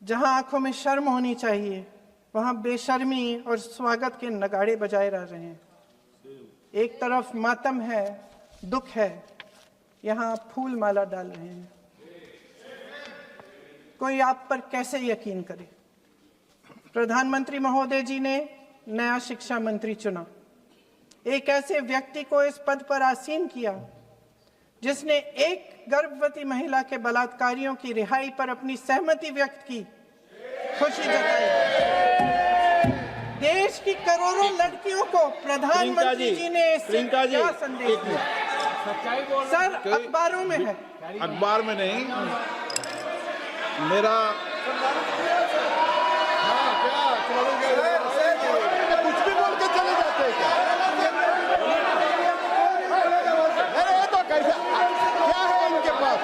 जहां आंखों में शर्म होनी चाहिए, वहां बेशर्मी और स्वागत के नगाड़े बजाए जा रहे हैं। एक तरफ मातम है, दुख है, यहां आप फूल माला डाल रहे हैं। कोई आप पर कैसे यकीन करे? प्रधानमंत्री महोदय जी ने नया शिक्षा मंत्री चुना, एक ऐसे व्यक्ति को इस पद पर आसीन किया जिसने एक गर्भवती महिला के बलात्कारियों की रिहाई पर अपनी सहमति व्यक्त की, खुशी जताई। देश की करोड़ों लड़कियों को प्रधानमंत्री जी ने इससे क्या संदेश दिया? सर, अखबारों में है। अखबार में नहीं, मेरा कुछ भी बोल के चले जाते हैं क्या? अरे ये तो कैसा क्या है इनके पास?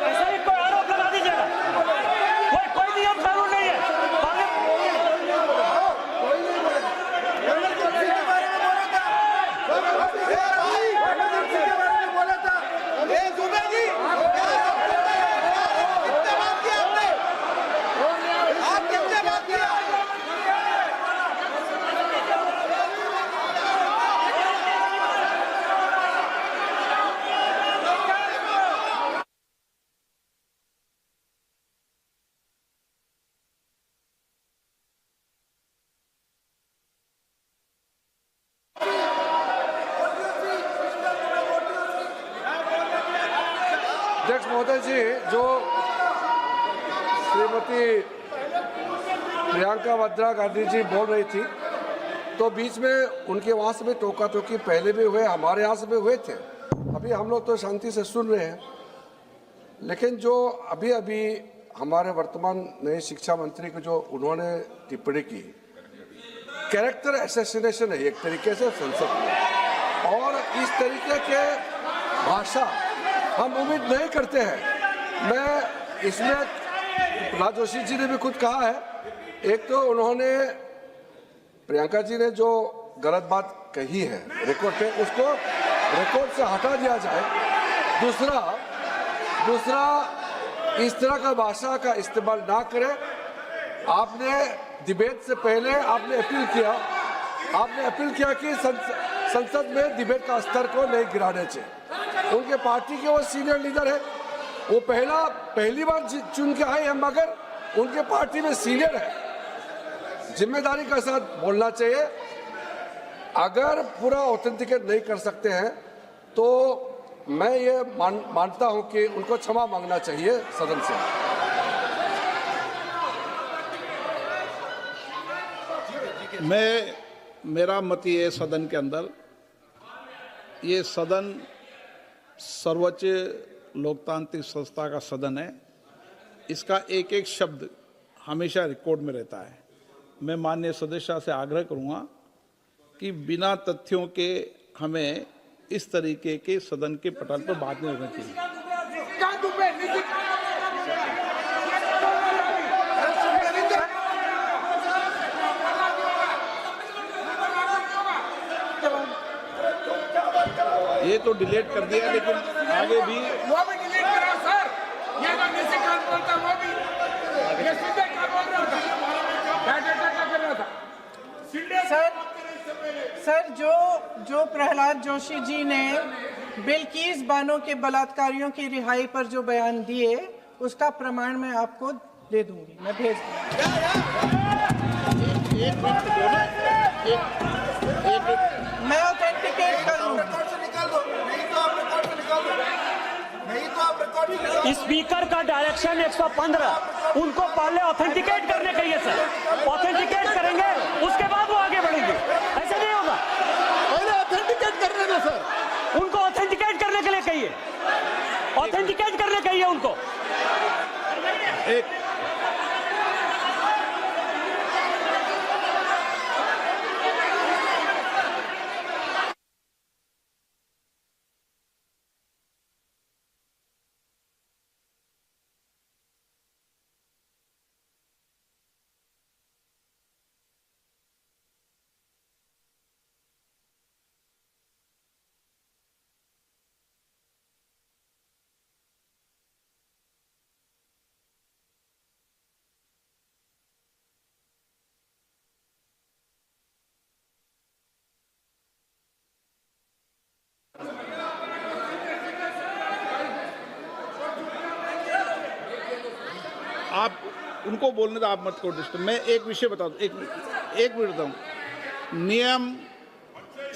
ऐसा ही कोई आरोप लगा दीजिएगा। कोई नियम कानून नहीं है। अध्यक्ष महोदय जी, जो श्रीमती प्रियंका वाड्रा गांधी जी बोल रही थी, तो बीच में उनके वहाँ से भी टोका टोकी पहले भी हुए, हमारे यहाँ से भी हुए थे। अभी हम लोग तो शांति से सुन रहे हैं, लेकिन जो अभी अभी हमारे वर्तमान नए शिक्षा मंत्री को जो उन्होंने टिप्पणी की, कैरेक्टर असैसिनेशन है एक तरीके से संसद में, और इस तरीके के भाषा हम उम्मीद नहीं करते हैं। मैं इसमें प्रहलाद जोशी जी ने भी खुद कहा है, एक तो उन्होंने प्रियंका जी ने जो गलत बात कही है रिकॉर्ड पे, उसको रिकॉर्ड से हटा दिया जाए। दूसरा इस तरह का भाषा का इस्तेमाल ना करें। आपने डिबेट से पहले आपने अपील किया कि संसद में डिबेट का स्तर को नहीं गिराने चाहिए। उनके पार्टी के वो सीनियर लीडर है, वो पहली बार चुन के आए हैं, मगर उनके पार्टी में सीनियर है। जिम्मेदारी के साथ बोलना चाहिए। अगर पूरा ऑथेंटिकेट नहीं कर सकते हैं तो मैं ये मानता हूं कि उनको क्षमा मांगना चाहिए सदन से। मेरा मत ये सदन के अंदर, ये सदन सर्वोच्च लोकतांत्रिक संस्था का सदन है। इसका एक एक शब्द हमेशा रिकॉर्ड में रहता है। मैं माननीय सदस्य से आग्रह करूंगा कि बिना तथ्यों के हमें इस तरीके के सदन के पटल पर बात नहीं करनी चाहिए। ये तो डिलीट कर दिया, लेकिन आगे भी वो भी डिलीट करा सर। ये तो नीचे कान बोलता, वो भी ये सीधे कान बोल रहा था, डाटा कर रहा था। सर, जो प्रहलाद जोशी जी ने बिल्किस बानो के बलात्कारियों की रिहाई पर जो बयान दिए, उसका प्रमाण मैं आपको दे दूंगी, मैं भेज मैं ऑथेंटिकेट करूंगा। स्पीकर का डायरेक्शन 115, उनको पहले ऑथेंटिकेट करने कहिए सर। ऑथेंटिकेट करेंगे, उसके बाद वो आगे बढ़ेंगे। ऐसे नहीं होगा। पहले ऑथेंटिकेट करने दो सर। उनको ऑथेंटिकेट करने के लिए कहिए, ऑथेंटिकेट करने कहिए उनको। एक आप उनको बोलने दो, आप मत करो डिस्टर्ब। मैं एक विषय बता दूं, एक मिनट बताऊं। नियम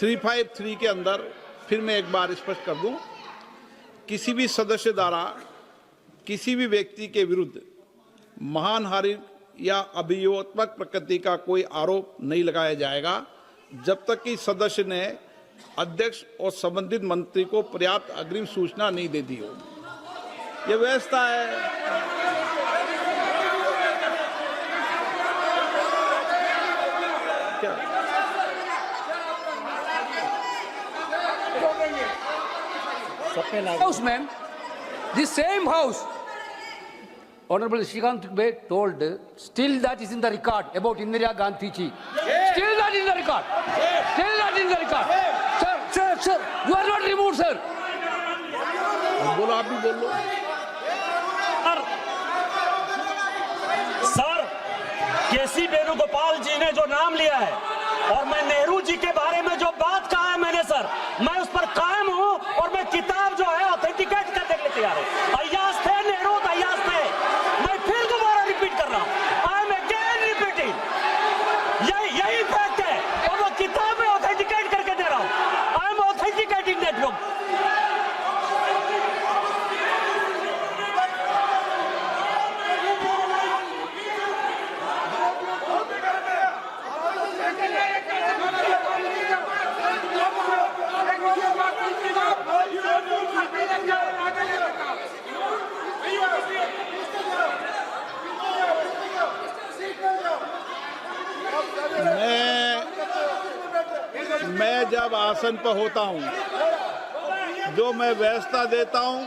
353 के अंदर फिर मैं एक बार स्पष्ट कर दूं, किसी भी सदस्य द्वारा किसी भी व्यक्ति के विरुद्ध मानहानि या अभियोगात्मक प्रकृति का कोई आरोप नहीं लगाया जाएगा जब तक कि सदस्य ने अध्यक्ष और संबंधित मंत्री को पर्याप्त अग्रिम सूचना नहीं दे दी हो। यह व्यवस्था है। House, ma'am, the same house. Honorable Shrikant Bey told, still that is in the record about Indira Gandhi ji. Still that is in the record. Still that is in the record. Sir, you are not removed, sir. बोलो, आप भी बोल लो। Sir, केसी वेणुगोपाल जी ने जो नाम लिया है और मैं नेहरू जी के बारे में जो बात कहा है मैंने, सर, मैं उस पर कायम हूं और मैं किताब जो है ऑथेंटिकेट करने के लिए तैयार हूं। अय्याज थे नेहरू, अय्याज थे। मैं फिर दोबारा रिपीट कर रहा हूं, आई एम अगेन रिपीटिंग, यही फैक्ट है और वो किताब में ऑथेंटिकेट करके दे रहा हूं। I am authenticating that book. मैं जब आसन पर होता हूं, जो मैं व्यवस्था देता हूं,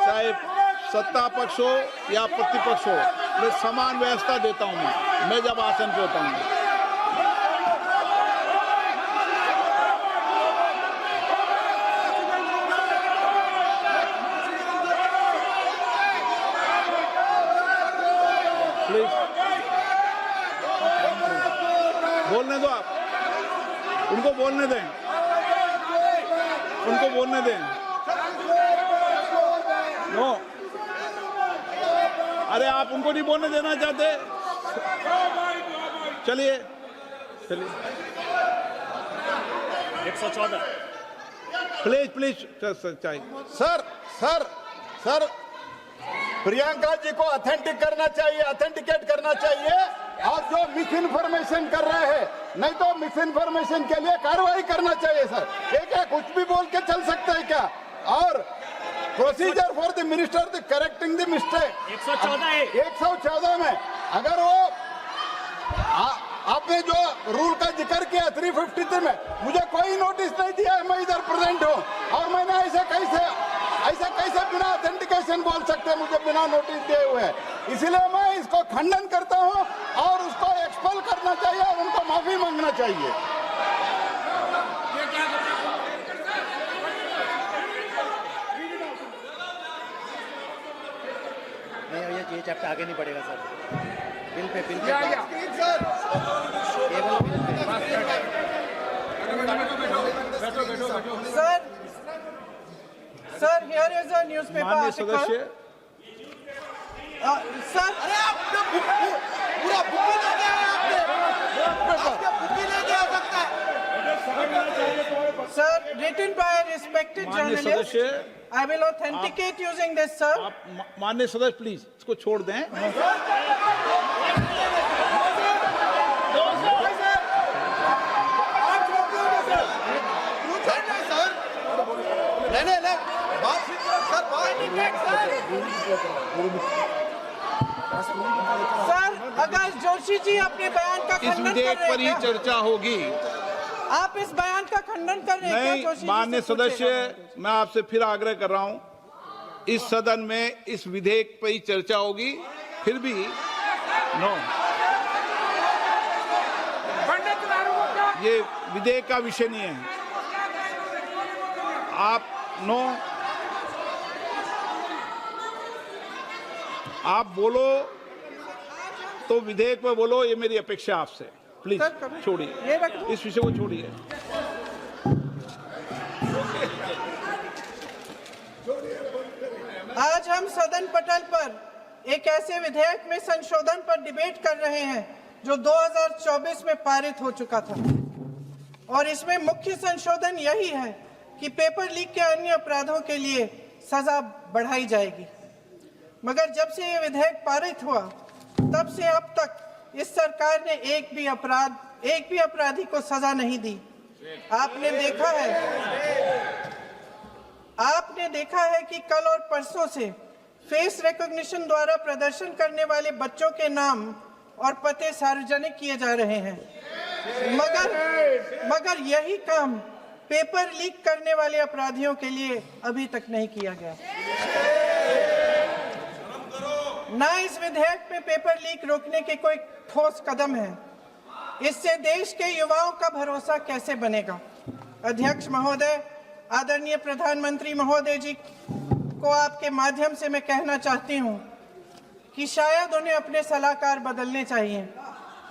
चाहे सत्ता पक्ष हो या प्रतिपक्ष हो, मैं समान व्यवस्था देता हूं। मैं जब आसन पर होता हूं, प्लीज बोलने दो, आप उनको बोलने दें, उनको बोलने दें। नो, अरे आप उनको नहीं बोलने देना चाहते? चलिए 114 प्लीज चाहिए। सर प्रियंका जी को ऑथेंटिकेट करना चाहिए और जो मिस इन्फॉर्मेशन कर रहे हैं, नहीं तो मिस इन्फॉर्मेशन के लिए कार्रवाई करना चाहिए सर। क्या कुछ भी बोल के चल सकते हैं क्या? और procedure for the minister the correcting the mistake 114 में अगर वो आपने जो रूल का जिक्र किया 353 में, मुझे कोई नोटिस नहीं दिया है, मैं इधर प्रेजेंट हूँ और मैंने ऐसे कैसे बिना ऑथेंटिकेशन बोल सकते, मुझे बिना नोटिस दिए हुए। इसलिए मैं इसको खंडन करता हूँ और उसको एक्सपेल करना चाहिए और उनको माफी मांगना चाहिए। नहीं, ये चैप्टर आगे नहीं बढ़ेगा sir. Bill pay sir here is a newspaper माननीय सदस्य, सर पूरा बुक ले गया आपने, बुक ले गया सकता है sir, written by a respected माननीय journalist. सदस्य, I will authenticate using this, sir. आप माननीय सदस्य प्लीज इसको छोड़ दें। सर, अगर जोशी जी अपने बयान का इस खंडन कर विधेयक रहे पर ही हैं, चर्चा होगी। आप इस बयान का खंडन कर रहे हैं क्या नहीं, जोशी जी? माननीय से पूछेगा। सदस्य, मैं आपसे फिर आग्रह कर रहा हूं, इस सदन में इस विधेयक पर ही चर्चा होगी। फिर भी नो, ये विधेयक का विषय नहीं है। आप नो, आप बोलो तो विधेयक पे बोलो, ये मेरी अपेक्षा आपसे। प्लीज छोड़िए, इस विषय को छोड़िए। आज हम सदन पटल पर एक ऐसे विधेयक में संशोधन पर डिबेट कर रहे हैं जो 2024 में पारित हो चुका था और इसमें मुख्य संशोधन यही है कि पेपर लीक के अन्य अपराधों के लिए सजा बढ़ाई जाएगी। मगर जब से ये विधेयक पारित हुआ तब से अब तक इस सरकार ने एक भी अपराधी को सजा नहीं दी। आपने देखा है कि कल और परसों से फेस रिकॉग्निशन द्वारा प्रदर्शन करने वाले बच्चों के नाम और पते सार्वजनिक किए जा रहे हैं, मगर यही काम पेपर लीक करने वाले अपराधियों के लिए अभी तक नहीं किया गया। ना इस विधेयक में पेपर लीक रोकने के कोई ठोस कदम है। इससे देश के युवाओं का भरोसा कैसे बनेगा? अध्यक्ष महोदय, आदरणीय प्रधानमंत्री महोदय जी को आपके माध्यम से मैं कहना चाहती हूं कि शायद उन्हें अपने सलाहकार बदलने चाहिए।